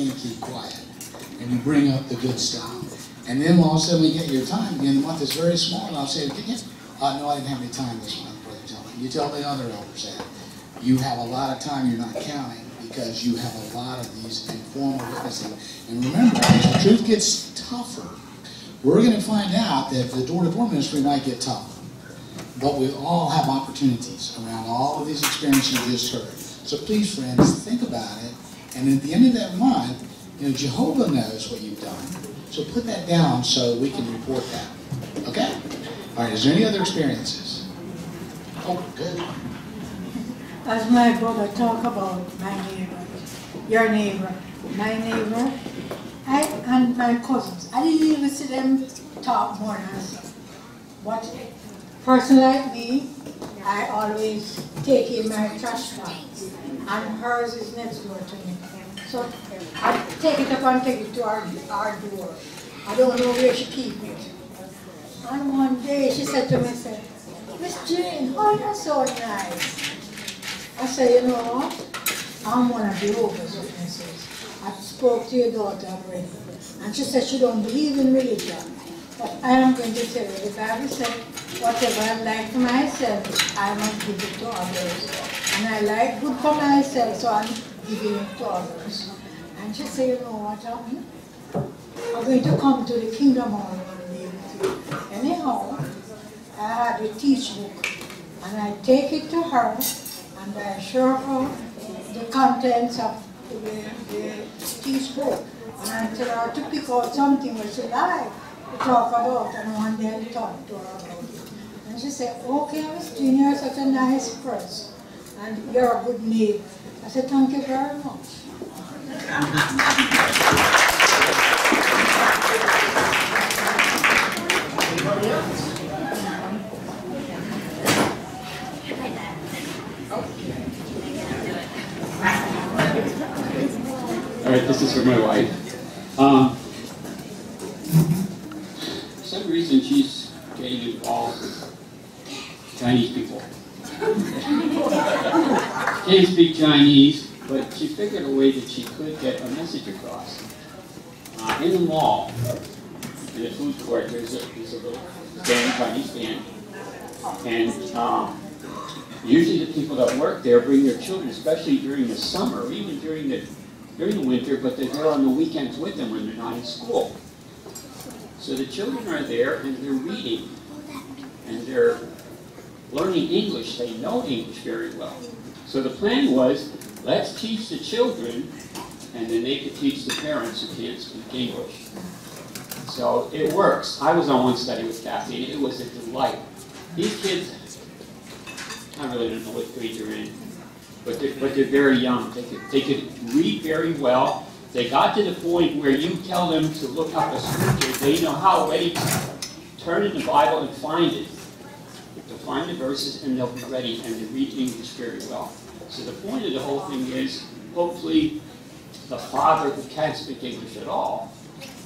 can't keep quiet. And you bring up the good stuff. And then all of a sudden we get your time, again, the month is very small, and I'll say, no, I didn't have any time this month, Brother Tillman. You tell the other elders that. You have a lot of time you're not counting because you have a lot of these informal witnessing. And remember, as the truth gets tougher, we're going to find out that the door-to-door ministry might get tougher. But we all have opportunities around all of these experiences you just heard. So please, friends, think about it. And at the end of that month, Jehovah knows what you've done. So put that down so we can report that. Okay? All right, is there any other experiences? Oh, good. As my brother talk about my neighbor, your neighbor, my neighbor, and my cousins, I didn't even see them talk more than us. But person like me, I always take in my trash bag, and hers is next door to me. So I take it up and take it to our door. I don't know where she keeps it. And one day she said to me, Miss Jane, oh, you're so nice. I said, you know what? I'm one of the Jehovah's Witnesses. I spoke to your daughter already. And she said she don't believe in religion. But I am going to tell you, the Bible said, whatever I like for myself, I must give it to others. And I like good for myself, so I'm giving it to others. And she said, you know what, I'm going to come to the Kingdom Hall one day with you. Anyhow, I had a teach book, and I take it to her, and I show her the contents of the teach book. And I tell her to pick out something which she likes to talk about, and one day I talk to her about it. And she said, okay, Miss Jean, you're such a nice person, and you're a good neighbor. I said, thank you very much. All right, this is for my wife. For some reason, she's getting involved with Chinese people. Can't speak Chinese, but she figured a way that she could get a message across. In the mall, in the food court, there's a little stand, Chinese stand, and usually the people that work there bring their children, especially during the summer, or even during the winter, but they're there on the weekends with them when they're not in school. So the children are there and they're reading and they're learning English. They know English very well. So the plan was, let's teach the children and then they could teach the parents who can't speak English. So it works. I was on one study with Kathy and it was a delight. These kids, I really don't know what grade they're in, but they're very young. They could read very well. They got to the point where you tell them to look up a scripture, they know how already to turn in the Bible and find it. They'll find the verses and they'll be ready, and they read English very well. So the point of the whole thing is, hopefully, the father who can't speak English at all,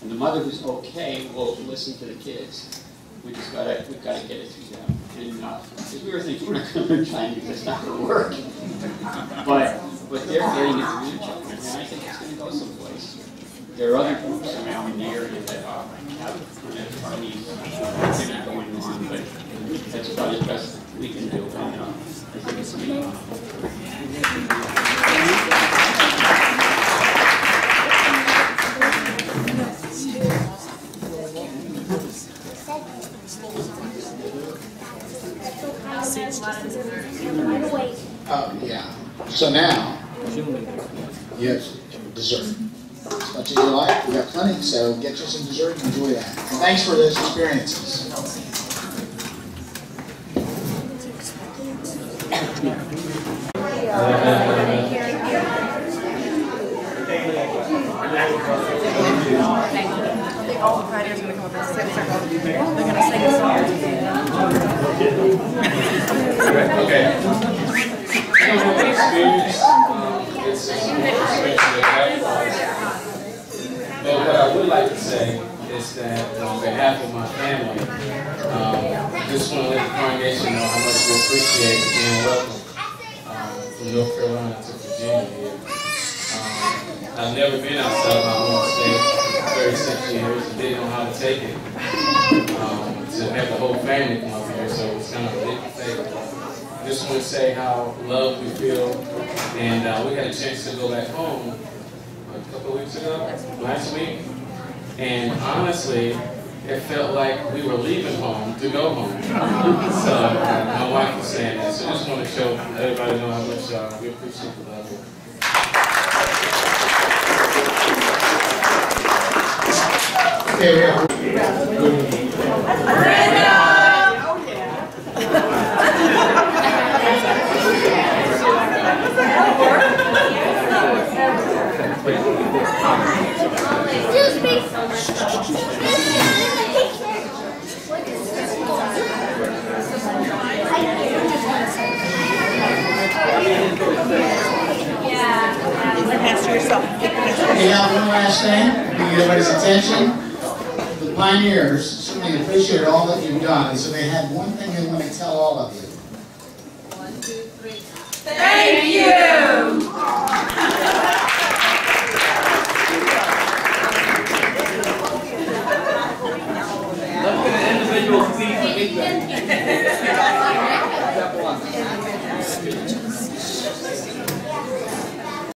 and the mother who's okay, will listen to the kids. We've got to get it to them. And because we were thinking, we're not going to learn Chinese, that's not going to work. But they're getting it through their children, and I think it's going to go someplace. There are other groups around in the area that have Chinese activity going on, but that's probably the best we can do. And I think it's amazing. Yeah. So now, yes, dessert. As much as you like, we got plenty, so get you some dessert and enjoy that. And thanks for those experiences. All the writers are going to come up and sit. They're going to sing a song. Okay. I don't have any experience. But what I would like to say is that on behalf of my family, just want to let the congregation know how much we appreciate being welcome from North Carolina to Virginia here. I've never been outside of my home state 36 years and didn't know how to take it. To have the whole family come up here, so it's kind of a big thing. I just want to say how loved we feel, and we had a chance to go back home a couple of weeks ago, last week, and honestly, it felt like we were leaving home to go home. So my wife was saying that, so I just want to show everybody know how much we appreciate the love. Okay, yeah. Okay, now one last thing, to get everybody's attention. The pioneers certainly appreciate all that you've done, and so they had one thing they want to tell all of you. 1, 2, 3. Thank you! Look at the individual feet.